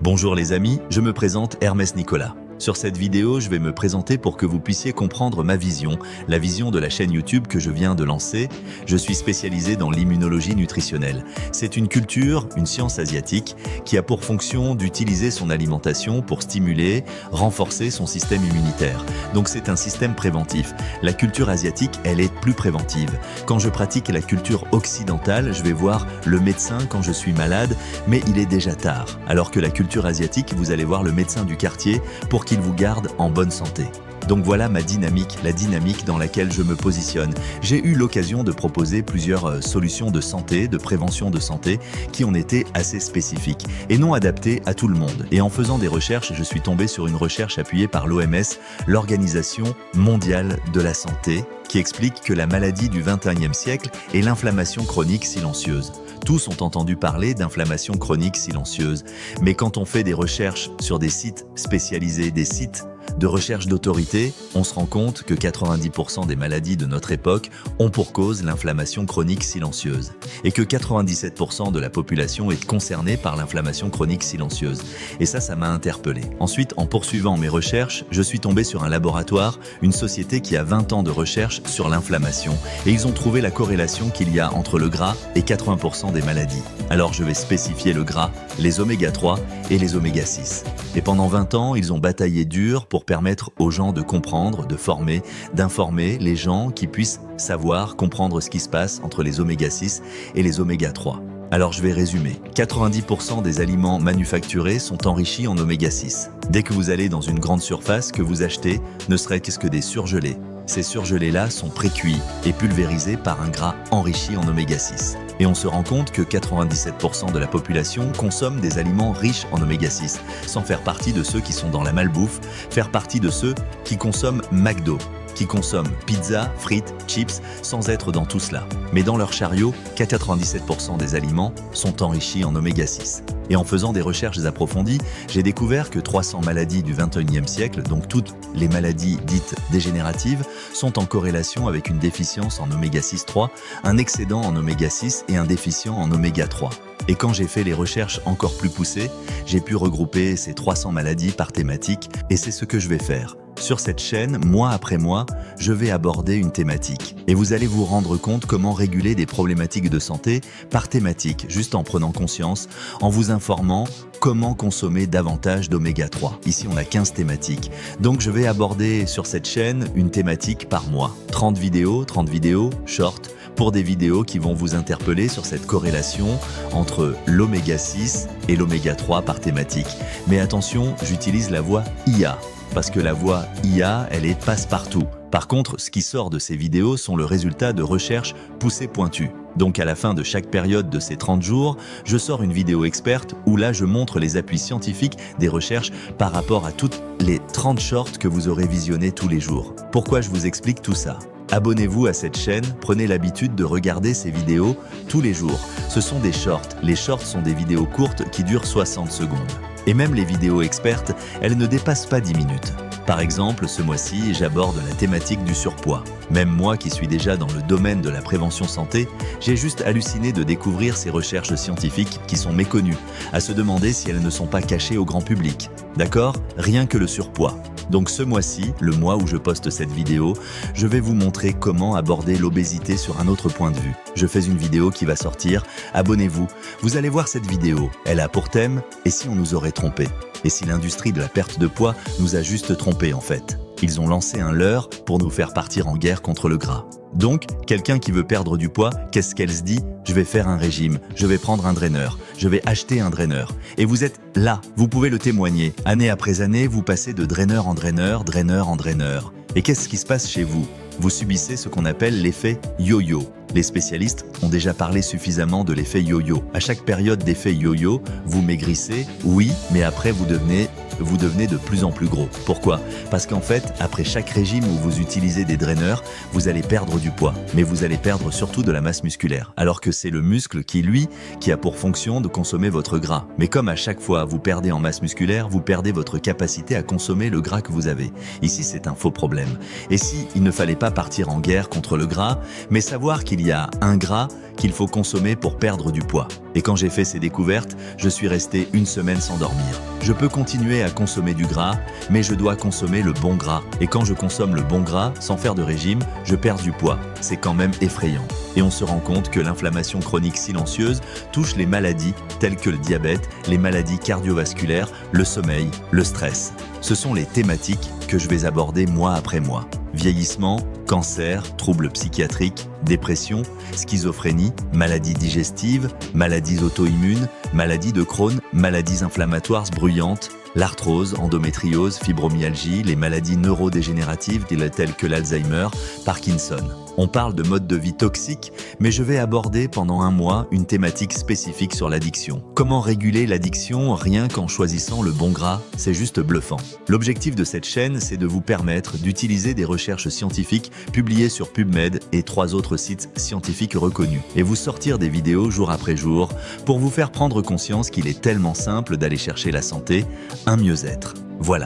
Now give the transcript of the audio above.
Bonjour les amis, je me présente Hermès Nicolas. Sur cette vidéo, je vais me présenter pour que vous puissiez comprendre ma vision, la vision de la chaîne YouTube que je viens de lancer. Je suis spécialisé dans l'immunologie nutritionnelle. C'est une culture, une science asiatique, qui a pour fonction d'utiliser son alimentation pour stimuler, renforcer son système immunitaire. Donc c'est un système préventif. La culture asiatique, elle est plus préventive. Quand je pratique la culture occidentale, je vais voir le médecin quand je suis malade, mais il est déjà tard. Alors que la culture asiatique, vous allez voir le médecin du quartier pour qu'il vous garde en bonne santé. Donc voilà ma dynamique, la dynamique dans laquelle je me positionne. J'ai eu l'occasion de proposer plusieurs solutions de santé, de prévention de santé, qui ont été assez spécifiques et non adaptées à tout le monde. Et en faisant des recherches, je suis tombé sur une recherche appuyée par l'OMS, l'Organisation mondiale de la santé, qui explique que la maladie du 21e siècle est l'inflammation chronique silencieuse. Tous ont entendu parler d'inflammation chronique silencieuse, mais quand on fait des recherches sur des sites spécialisés, des sites de recherche d'autorité, on se rend compte que 90% des maladies de notre époque ont pour cause l'inflammation chronique silencieuse et que 97% de la population est concernée par l'inflammation chronique silencieuse. Et ça m'a interpellé. Ensuite, en poursuivant mes recherches, je suis tombé sur un laboratoire, une société qui a 20 ans de recherche sur l'inflammation et ils ont trouvé la corrélation qu'il y a entre le gras et 80% des maladies. Alors je vais spécifier le gras, les oméga 3 et les oméga 6. Et pendant 20 ans, ils ont bataillé dur pour permettre aux gens de comprendre, de former, d'informer les gens qui puissent savoir, comprendre ce qui se passe entre les oméga 6 et les oméga 3. Alors je vais résumer. 90% des aliments manufacturés sont enrichis en oméga 6. Dès que vous allez dans une grande surface, que vous achetez, ne serait-ce que des surgelés. Ces surgelés-là sont pré-cuits et pulvérisés par un gras enrichi en oméga 6. Et on se rend compte que 97% de la population consomme des aliments riches en oméga 6, sans faire partie de ceux qui sont dans la malbouffe, faire partie de ceux qui consomment McDo, qui consomment pizza, frites, chips, sans être dans tout cela. Mais dans leur chariot, 97% des aliments sont enrichis en oméga 6. Et en faisant des recherches approfondies, j'ai découvert que 300 maladies du 21e siècle, donc toutes les maladies dites dégénératives, sont en corrélation avec une déficience en oméga 6,3, un excédent en oméga 6 et un déficient en oméga 3. Et quand j'ai fait les recherches encore plus poussées, j'ai pu regrouper ces 300 maladies par thématique et c'est ce que je vais faire. Sur cette chaîne, mois après mois, je vais aborder une thématique. Et vous allez vous rendre compte comment réguler des problématiques de santé par thématique, juste en prenant conscience, en vous informant comment consommer davantage d'oméga 3. Ici, on a 15 thématiques. Donc, je vais aborder sur cette chaîne une thématique par mois. 30 vidéos, short, pour des vidéos qui vont vous interpeller sur cette corrélation entre l'oméga 6 et l'oméga 3 par thématique. Mais attention, j'utilise la voix IA. Parce que la voix IA, elle est passe-partout. Par contre, ce qui sort de ces vidéos sont le résultat de recherches poussées pointues. Donc à la fin de chaque période de ces 30 jours, je sors une vidéo experte où là je montre les appuis scientifiques des recherches par rapport à toutes les 30 shorts que vous aurez visionnées tous les jours. Pourquoi je vous explique tout ça ? Abonnez-vous à cette chaîne, prenez l'habitude de regarder ces vidéos tous les jours. Ce sont des shorts. Les shorts sont des vidéos courtes qui durent 60 secondes. Et même les vidéos expertes, elles ne dépassent pas 10 minutes. Par exemple, ce mois-ci, j'aborde la thématique du surpoids. Même moi qui suis déjà dans le domaine de la prévention santé, j'ai juste halluciné de découvrir ces recherches scientifiques qui sont méconnues, à se demander si elles ne sont pas cachées au grand public. D'accord ? Rien que le surpoids. Donc ce mois-ci, le mois où je poste cette vidéo, je vais vous montrer comment aborder l'obésité sur un autre point de vue. Je fais une vidéo qui va sortir, abonnez-vous. Vous allez voir cette vidéo, elle a pour thème « Et si on nous aurait trompé ?» Et si l'industrie de la perte de poids nous a juste trompés en fait. Ils ont lancé un leurre pour nous faire partir en guerre contre le gras. Donc, quelqu'un qui veut perdre du poids, qu'est-ce qu'elle se dit ? Je vais faire un régime, je vais prendre un draineur, je vais acheter un draineur. Et vous êtes là, vous pouvez le témoigner. Année après année, vous passez de draineur en draineur, draineur en draineur. Et qu'est-ce qui se passe chez vous ? Vous subissez ce qu'on appelle l'effet yo-yo. Les spécialistes ont déjà parlé suffisamment de l'effet yo-yo. À chaque période d'effet yo-yo, vous maigrissez, oui, mais après vous devenez de plus en plus gros. Pourquoi ? Parce qu'en fait, après chaque régime où vous utilisez des draineurs, vous allez perdre du poids, mais vous allez perdre surtout de la masse musculaire, alors que c'est le muscle qui a pour fonction de consommer votre gras. Mais comme à chaque fois vous perdez en masse musculaire, vous perdez votre capacité à consommer le gras que vous avez. Ici, c'est un faux problème. Et si il ne fallait pas partir en guerre contre le gras, mais savoir qu'il y a un gras qu'il faut consommer pour perdre du poids. Et quand j'ai fait ces découvertes, je suis resté une semaine sans dormir. Je peux continuer à consommer du gras, mais je dois consommer le bon gras. Et quand je consomme le bon gras, sans faire de régime, je perds du poids. C'est quand même effrayant. Et on se rend compte que l'inflammation chronique silencieuse touche les maladies telles que le diabète, les maladies cardiovasculaires, le sommeil, le stress. Ce sont les thématiques que je vais aborder mois après mois. Vieillissement, cancer, troubles psychiatriques, dépression, schizophrénie, maladies digestives, maladies auto-immunes, maladies de Crohn, maladies inflammatoires bruyantes, l'arthrose, endométriose, fibromyalgie, les maladies neurodégénératives telles que l'Alzheimer, Parkinson. On parle de mode de vie toxique, mais je vais aborder pendant un mois une thématique spécifique sur l'addiction. Comment réguler l'addiction rien qu'en choisissant le bon gras, c'est juste bluffant. L'objectif de cette chaîne, c'est de vous permettre d'utiliser des recherches scientifiques publiées sur PubMed et 3 autres sites scientifiques reconnus, et vous sortir des vidéos jour après jour pour vous faire prendre conscience qu'il est tellement simple d'aller chercher la santé, un mieux-être. Voilà.